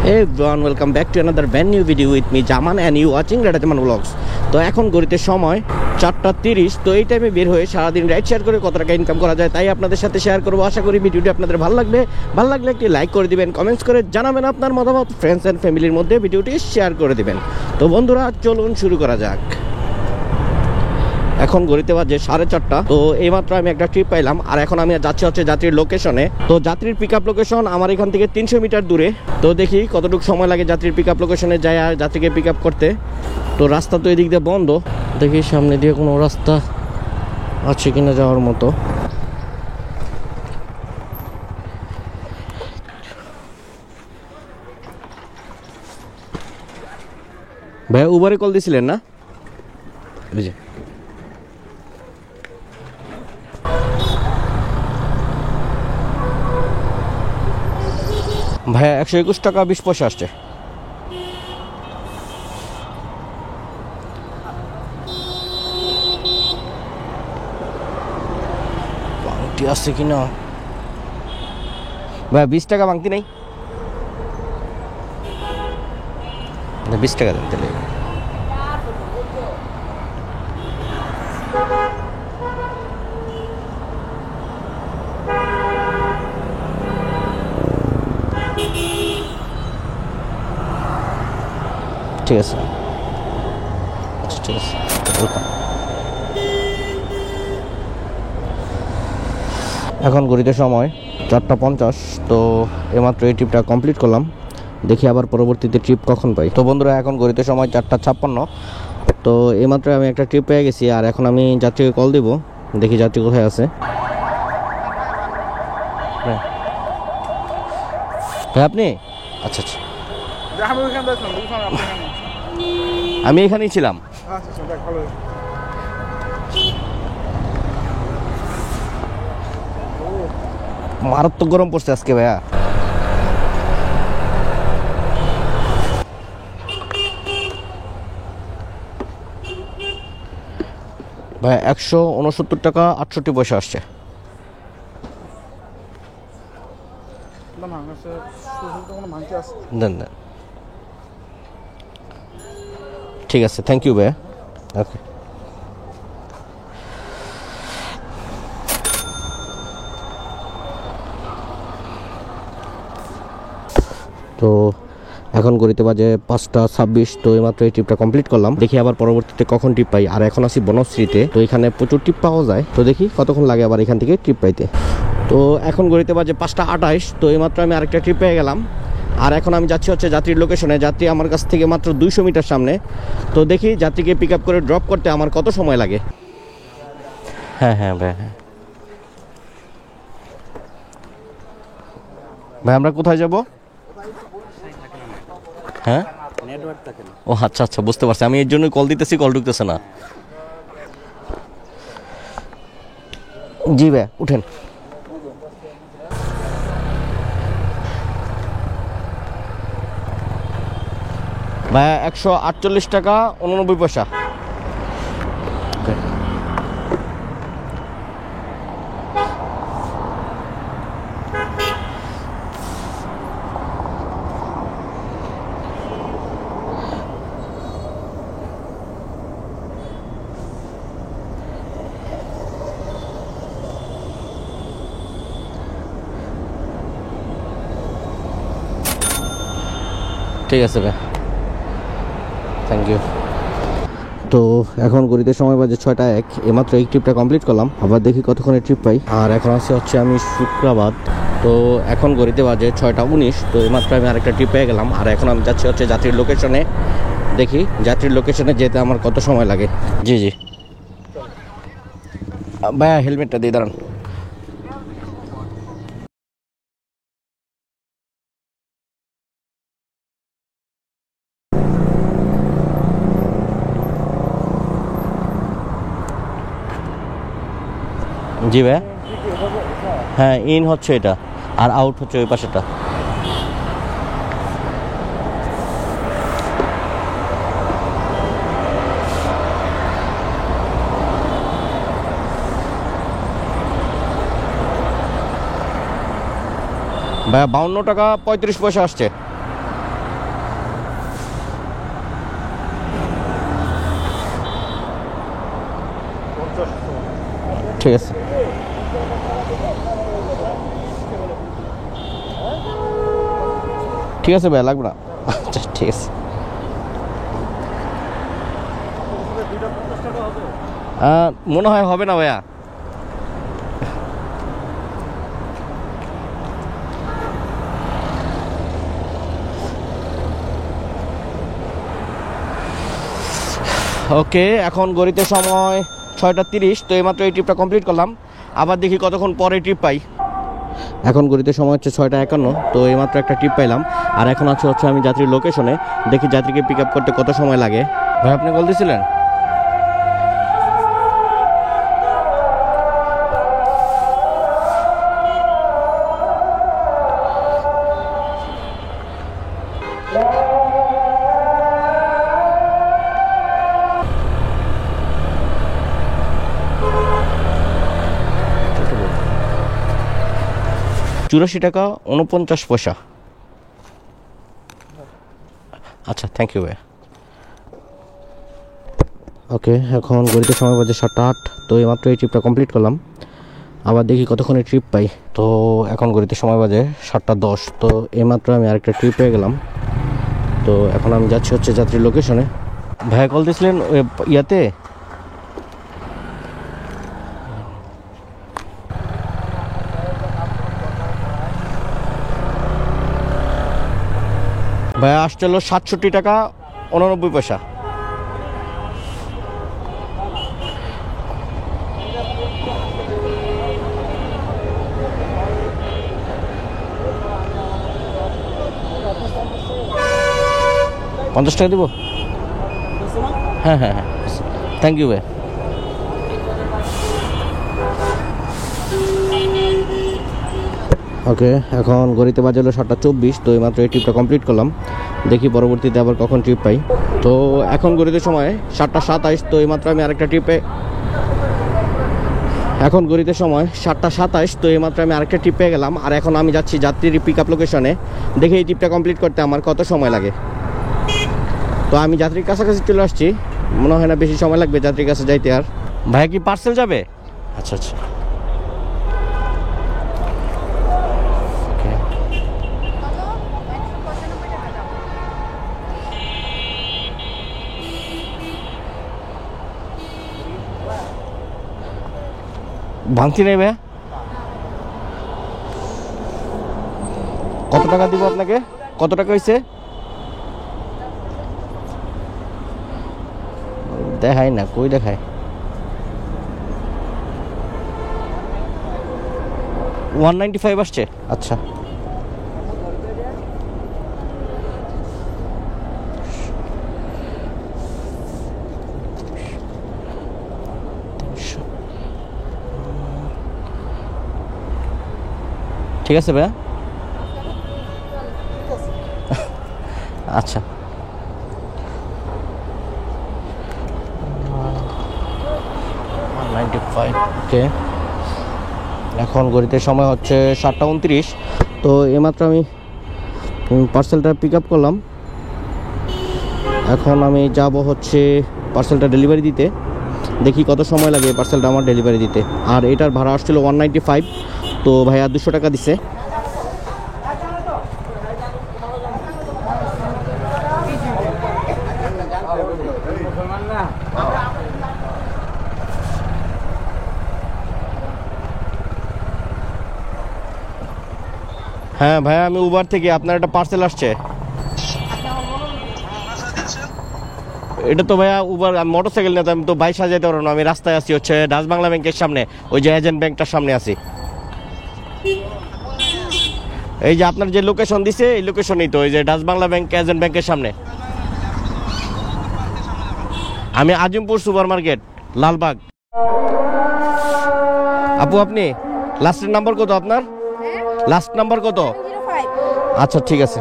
Hey everyone, welcome back to another brand new video with me Jaman and you watching Reda Jaman Vlogs. তো এখন ঘড়িতে সময় 4:30। তো এই টাইমে বের হয়ে সারাদিন রাইড শেয়ার করে কত টাকা ইনকাম করা যায় তাই আপনাদের সাথে শেয়ার করবো। আশা করি ভিডিওটি আপনাদের ভালো লাগলে একটি লাইক করে দিবেন, কমেন্টস করে জানাবেন আপনার মতামত, ফ্রেন্ডস অ্যান্ড ফ্যামিলির মধ্যে ভিডিওটি শেয়ার করে দিবেন। তো বন্ধুরা চলুন শুরু করা যাক। এখন ঘড়িতে বাজে 4:30। তো এইমাত্র আমি একটা ট্রিপ পাইলাম আর এখন আমি যাচ্ছি হচ্ছে যাত্রীর লোকেশনে। তো যাত্রীর পিক আপ লোকেশন আমার এখান থেকে 300 মিটার দূরে। তো দেখি কতটুকু সময় লাগে যাত্রীর পিক আপ লোকেশনে যায় আর যাত্রীকে পিক আপ করতে। তো রাস্তা তো এদিক দিয়ে বন্ধ, দেখি সামনে দিয়ে কোনো রাস্তা আছে কিনা যাওয়ার মতো। ভাইয়া উবারে কল দিয়েছিলেন না? ভাইয়া 121 টাকা 20 পয়সা আসছে। বাংটি আছে কিনা ভাইয়া? 20 টাকা বাংতি নেই? 20 টাকা দেন তাহলে। ঠিক আছে ঠিক আছে এখন ঘড়িতে সময় 4:50। তো এইমাত্র এই ট্রিপটা কমপ্লিট করলাম, দেখি আবার পরবর্তীতে ট্রিপ কখন পাই। তো বন্ধুরা এখন ঘড়িতে সময় 4:56। তো এইমাত্র আমি একটা ট্রিপ পেয়ে গেছি আর এখন আমি যাত্রীকে কল দিব, দেখি যাত্রী কোথায় আছে। হ্যাঁ আপনি? আচ্ছা আচ্ছা, আমি এখানেই ছিলাম। মারাত্মক গরম পড়ছে আজকে ভাইয়া। ভাইয়া 169 টাকা 68 পয়সা আসছে। দেন দেন, ঠিক আছে, থ্যাংক ইউ ভাইয়া। ওকে। তো এখন ঘড়িতে বাজে 5:26। তো এইমাত্র এই ট্রিপটা কমপ্লিট করলাম, দেখি আবার পরবর্তীতে কখন ট্রিপ পাই। আর এখন আছি বনশ্রীতে, তো এখানে প্রচুর ট্রিপ পাওয়া যায়। তো দেখি কতক্ষণ লাগে আবার এখান থেকে ট্রিপ পাইতে। তো এখন ঘড়িতে বাজে 5:28। তো এইমাত্র আমি আরেকটা ট্রিপ পেয়ে গেলাম আর এখন আমি যাচ্ছি হচ্ছে যাত্রীর লোকেশনে। যাত্রী আমার কাছ থেকে মাত্র 200 মিটার সামনে। তো দেখি যাত্রীকে পিক আপ করে ড্রপ করতে আমার কত সময় লাগে। হ্যাঁ হ্যাঁ ভাই, হ্যাঁ ভাই, আমরা কোথায় যাব? হ্যাঁ ও আচ্ছা আচ্ছা, বুঝতে পারছি। আমি এর জন্যই কল দিতেছি, কল ঢুকতেছে না। জি ভাই উঠেন। ভাইয়া 148 টাকা 89 পয়সা। ঠিক আছে ভাই, থ্যাংক ইউ। তো এখন ঘড়িতে সময় বাজে 6:01। এইমাত্র এই ট্রিপটা কমপ্লিট করলাম, আবার দেখি কতক্ষণে ট্রিপ পাই। আর এখন আসছে হচ্ছে আমি শুক্রাবাদ। তো এখন ঘড়িতে বাজে 6:19। তো এইমাত্র আমি আরেকটা ট্রিপ পেয়ে গেলাম আর এখন আমি যাচ্ছি হচ্ছে যাত্রীর লোকেশনে। দেখি যাত্রীর লোকেশনে যেতে আমার কত সময় লাগে। জি জি ভাইয়া, হেলমেটটা দিয়ে দাঁড়ান। জি ভাইয়া, হ্যাঁ ইন হচ্ছে এটা আর আউট হচ্ছে ওই পাশেটা। ভাইয়া 52 টাকা 35 পয়সা আসছে। ঠিক আছে। ঠিক আছে ভাইয়া, লাগবে না। আচ্ছা ঠিক আছে। মনে হয় হবে না ভাইয়া। ওকে, এখন ঘড়িতে সময় 6:30। তো এইমাত্র এই ট্রিপটা কমপ্লিট করলাম, আবার দেখি কতক্ষণ পরে ট্রিপ পাই। এখন ঘড়িতে সময় হচ্ছে 6:51। তো এইমাত্র একটা ট্রিপ পাইলাম, আর এখন হচ্ছে আমি যাত্রীর লোকেশনে। দেখি যাত্রীকে পিক আপ করতে কত সময় লাগে। ভাই আপনি কল দিয়েছিলেন? $84.49। আচ্ছা, থ্যাংক ইউ ভাই। ওকে, এখন ঘড়িতে সময় বাজে 7:08। তো এইমাত্র এই ট্রিপটা কমপ্লিট করলাম, আবার দেখি কতক্ষণে ট্রিপ পাই। তো এখন ঘড়িতে সময় বাজে 7:10। তো এইমাত্র আমি আরেকটা ট্রিপ পেয়ে গেলাম। তো এখন আমি যাচ্ছি হচ্ছে যাত্রীর লোকেশনে। ভাইয়া কল দিয়েছিলেন ইয়াতে? ভাইয়া আসছিল $67.89। $50 দিব? হ্যাঁ হ্যাঁ হ্যাঁ, থ্যাংক ইউ ভাই। ওকে, এখন ঘড়িতে বাজে হলো 7:24। তো এইমাত্র এই ট্রিপটা কমপ্লিট করলাম, দেখি পরবর্তীতে আবার কখন ট্রিপ পাই। তো এখন ঘড়িতে সময় 7:27। তো এইমাত্র আমি আরেকটা ট্রিপে এখন ঘড়িতে সময় 7:27। তো এইমাত্র আমি আরেকটা ট্রিপ পেয়ে গেলাম, আর এখন আমি যাচ্ছি যাত্রীর পিক আপ লোকেশনে। দেখি এই ট্রিপটা কমপ্লিট করতে আমার কত সময় লাগে। তো আমি যাত্রীর কাছাকাছি চলে আসছি, মনে হয় না বেশি সময় লাগবে যাত্রীর কাছে যাইতে। আর ভাইয়া কি পার্সেল যাবে? আচ্ছা আচ্ছা, ভাঙতি নেই ভাইয়া? কত টাকা দিব আপনাকে? কত টাকা হয়েছে? দেখায় না, কই দেখায়? 195 আসছে। আচ্ছা, ঠিক আছে ভাইয়া। আচ্ছা, ওকে, এখন ঘড়িতে সময় হচ্ছে 7:29। তো এইমাত্র আমি পার্সেলটা পিক আপ করলাম। এখন আমি যাব হচ্ছে পার্সেলটা ডেলিভারি দিতে। দেখি কত সময় লাগে পার্সেলটা আমার ডেলিভারি দিতে। আর এটার ভাড়া আসছিল 195। তো ভাইয়া 200 টাকা দিছে। হ্যাঁ ভাইয়া, আমি উবার থেকে, আপনার একটা পার্সেল আসছে। এটা তো ভাইয়া উবার, আমি মোটরসাইকেল নিয়ে, আমি তো বাইক সাজাইতে পারবো না। আমি রাস্তায় আছি হচ্ছে ডাচ বাংলা ব্যাংকের সামনে, ওই যে এজেন্ট ব্যাংকটার সামনে আছি। এই যে আপনার যে লোকেশন দিছে, এই লোকেশনই তো, ওই যে ডাচ বাংলা ব্যাংক এজেন্ট ব্যাংকের সামনে। আমি আজিমপুর সুপার মার্কেট, লালবাগ। আপু আপনি লাস্টের নাম্বার কত আপনার? লাস্ট নাম্বার কত? আচ্ছা ঠিক আছে।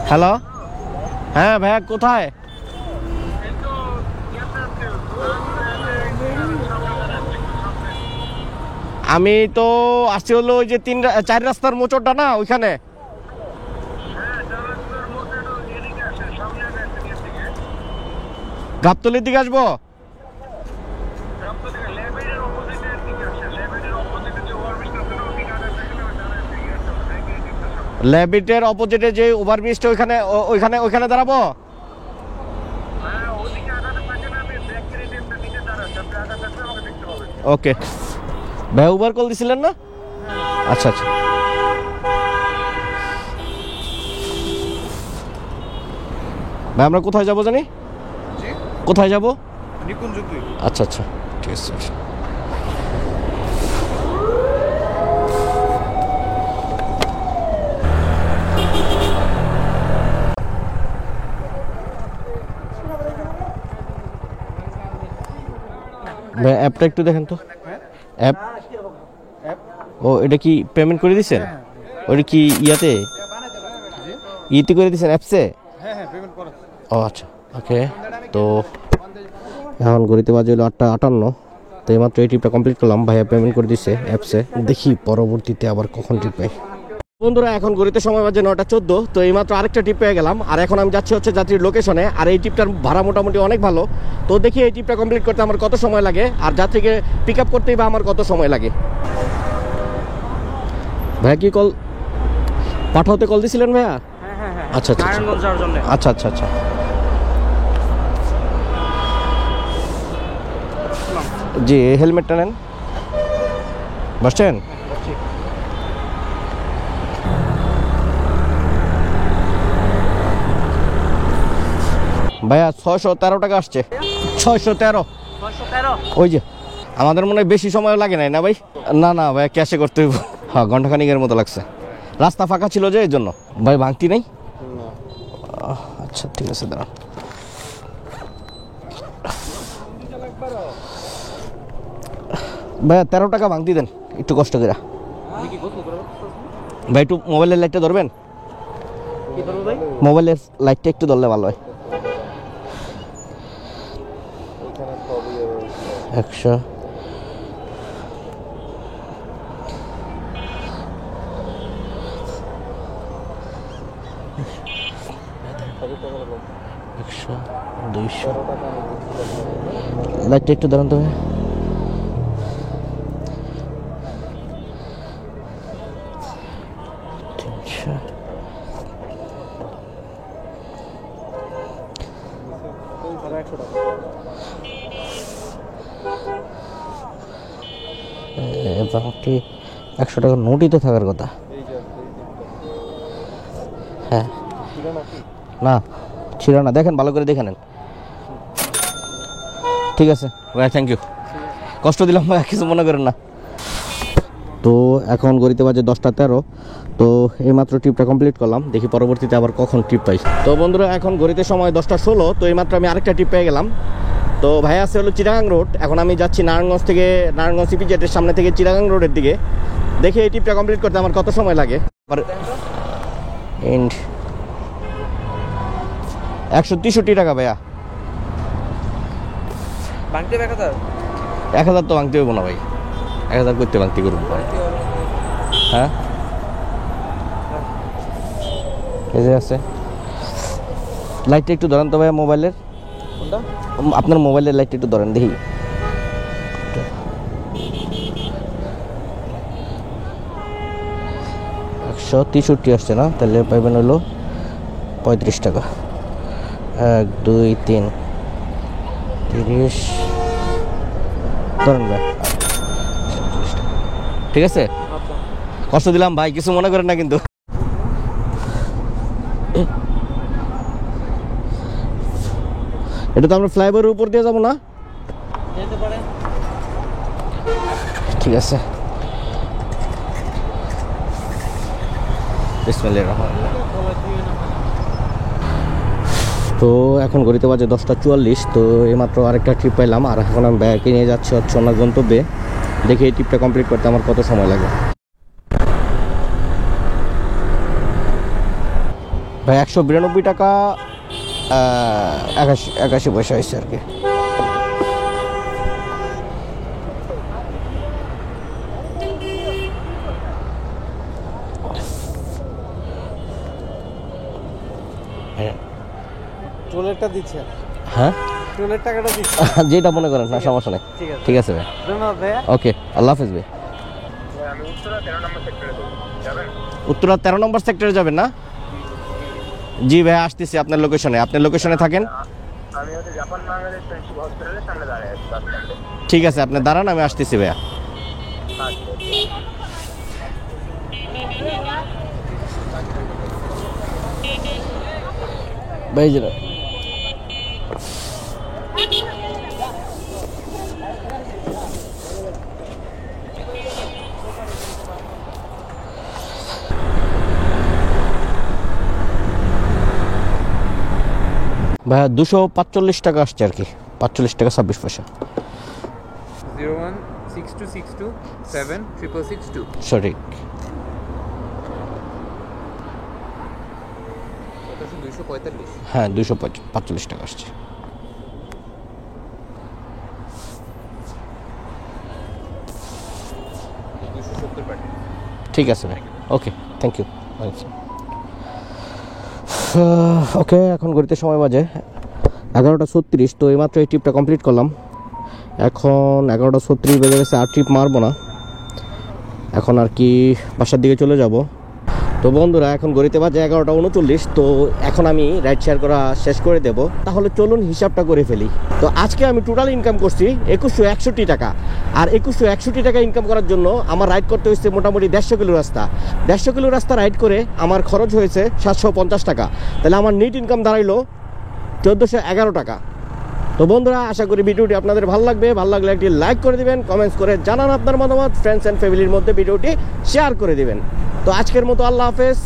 হ্যালো, হ্যাঁ ভাইয়া কোথায়? আমি তো আসছি হলো ওই যে 4 রাস্তার মোচরটা না, ওইখানে। গাবতলির দিকে আসবো? ল্যাবিটের অপোজিটে যে ওভারব্রিজটা ওইখানে ওইখানে দাঁড়াবো। ওকে ভাই, উবার কল দিছিলেন না? আচ্ছা আচ্ছা। ভাই আমরা কোথায় যাব জানি? কোথায় যাব? নিকুঞ্জ 2। আচ্ছা আচ্ছা, ঠিক আছে। ভাই অ্যাপটা একটু দেখেন তো। অ্যাপ ও, এটা কি পেমেন্ট করে দিয়েছেন? ওটা কি ইতে করে দিয়েছেন অ্যাপসে? ও আচ্ছা, ওকে। তো এখন ঘড়িতে বাজে হলো 8:58। তো এইমাত্র এই ট্রিপটা কমপ্লিট করলাম, ভাইয়া পেমেন্ট করে দিচ্ছে অ্যাপসে। দেখি পরবর্তীতে আবার কখন ট্রিপ পাই। বন্ধুরা এখন ঘড়িতে সময় বাজে 9:14। তো এইমাত্র আরেকটা ট্রিপ পেয়ে গেলাম, আর এখন আমি যাচ্ছি হচ্ছে যাত্রীর লোকেশনে। আর এই ট্রিপটার ভাড়া মোটামুটি অনেক ভালো। তো দেখি এই ট্রিপটা কমপ্লিট করতে আমার কত সময় লাগে, আর যাত্রীকে পিক আপ করতেই বা আমার কত সময় লাগে। ভাইয়া কি কল পাঠাতে কল দিছিলেন ভাইয়া? আচ্ছা আচ্ছা আচ্ছা আচ্ছা আচ্ছা। জি, হেলমেটটা নেন। বসছেন? ভাইয়া 613 টাকা আসছে। 613। ওই যে আমাদের মনে হয় বেশি সময় লাগে নাই না ভাই? না না ভাই, ক্যাশে করতে হইব। হ্যাঁ, ঘন্টাখানিকের মতো লাগছে। রাস্তা ফাঁকা ছিল যে, এই জন্য। ভাই ভাঙতি নেই? আচ্ছা ঠিক আছে, দাঁড়ান। ভাইয়া 13 টাকা ভাঙতি দেন, একটু কষ্ট করে। ভাই একটু মোবাইলের লাইটটা ধরবেন? মোবাইলের লাইটটা একটু ধরলে ভালো হয়। 100। লাইটটা একটু দাঁড়ান তো। বাকি 100 টাকা নোটই তো থাকার কথা। হ্যাঁ না, ছিল না। দেখেন, ভালো করে দেখে নেন। ঠিক আছে ভাই, থ্যাংক ইউ। কষ্ট দিলাম ভাই, কিছু মনে করেন না। তো এখন ঘড়িতে বাজে 10:13। তো এইমাত্র ট্রিপটা কমপ্লিট করলাম, দেখি পরবর্তীতে আবার কখন ট্রিপ পাই। তো বন্ধুরা এখন ঘড়িতে সময় 10:16। তো এইমাত্র আমি আরেকটা ট্রিপ পেয়ে গেলাম। তো ভাই আছে হলো চিটাগাং রোড। এখন আমি যাচ্ছি নারায়ণগঞ্জ সিপিজেটের সামনে থেকে চিটাগাং রোডের দিকে। দেখি এই ট্রিপটা কমপ্লিট করতে আমার কত সময় লাগে। 163 টাকা ভাইয়া। 1000 তো ভাঙতে হইব না ভাই, 1000 করতে ভাঙতি করুন। হ্যাঁ এই যে আছে। লাইটটা একটু ধরেন তো ভাইয়া, মোবাইলের। আপনার মোবাইলের লাইটটা একটু ধরেন দেখি। 163 আসছে না? তাহলে পাইবেন হলো 35 টাকা। 1 2 3 30 ধরেন ভাই। ঠিক আছে, কষ্ট দিলাম ভাই, কিছু মনে করেন না কিন্তু। এটা তো আমরা ফ্লাইওভারের উপর দিয়ে যাবো না? ঠিক আছে। তো এখন ঘড়িতে বাজে 10:44। তো এইমাত্র আরেকটা ট্রিপ পাইলাম, আর এখন আমি ব্যাগে নিয়ে যাচ্ছি হচ্ছে অন্য গন্তব্যে। দেখি এই ট্রিপটা কমপ্লিট করতে আমার কত সময় লাগে। ভাই 192 টাকা 81 পয়সা হয়েছে আর কি। টোলেরটা দিচ্ছে? হ্যাঁ, টোলের টাকাটা দিচ্ছে। যেটা মনে করেন, না সমস্যা নেই। ঠিক আছে ভাই, ধন্যবাদ ভাই। ওকে, আল্লাহ হাফেজ ভাই। আমি উত্তরা 13 নম্বর সেক্টরে যাবেন। উত্তরা 13 নম্বর সেক্টরে যাবেন না? জি ভাই, আসতেছি আপনার লোকেশনে। আপনার লোকেশনে থাকেন। আমি হচ্ছে জাপান বাংলাদেশ ফ্রেন্ডশিপ হসপিটালের সামনে দাঁড়িয়ে আছি বাস স্ট্যান্ডে। ঠিক আছে, আপনি দাঁড়ান, আমি আসতেছি ভাইয়া। ভাই জরা ভাইয়া 245 টাকা আসছে আর কি, 45 টাকা 26 পয়সা। 0162627662 সঠিক। কত? 245। হ্যাঁ, 245 টাকা আসছে। ঠিক আছে ভাই, ওকে, থ্যাংক ইউ। ওকে, এখন ঘড়িতে সময় বাজে 11:36। তো এইমাত্র এই ট্রিপটা কমপ্লিট করলাম। এখন 11:36 বেজে গেছে, আর ট্রিপ মারবো না। এখন আর কি বাসার দিকে চলে যাব। তো বন্ধুরা, এখন ঘড়িতে বাজে 11:39। তো এখন আমি রাইড শেয়ার করা শেষ করে দেব। তাহলে চলুন হিসাবটা করে ফেলি। তো আজকে আমি টোটাল ইনকাম করছি 2161 টাকা। আর 2161 টাকা ইনকাম করার জন্য আমার রাইড করতে হয়েছে মোটামুটি 150 কিলো রাস্তা। 150 কিলো রাস্তা রাইড করে আমার খরচ হয়েছে 750 টাকা। তাহলে আমার নিট ইনকাম দাঁড়াইলো 1411 টাকা। তো বন্ধুরা, আশা করি ভিডিওটি আপনাদের ভালো লাগবে। ভালো লাগলে একটি লাইক করে দিবেন, কমেন্টস করে জানান আপনার মতামত, ফ্রেন্ডস অ্যান্ড ফ্যামিলির মধ্যে ভিডিওটি শেয়ার করে দিবেন। তো আজকের মতো আল্লাহ হাফেজ।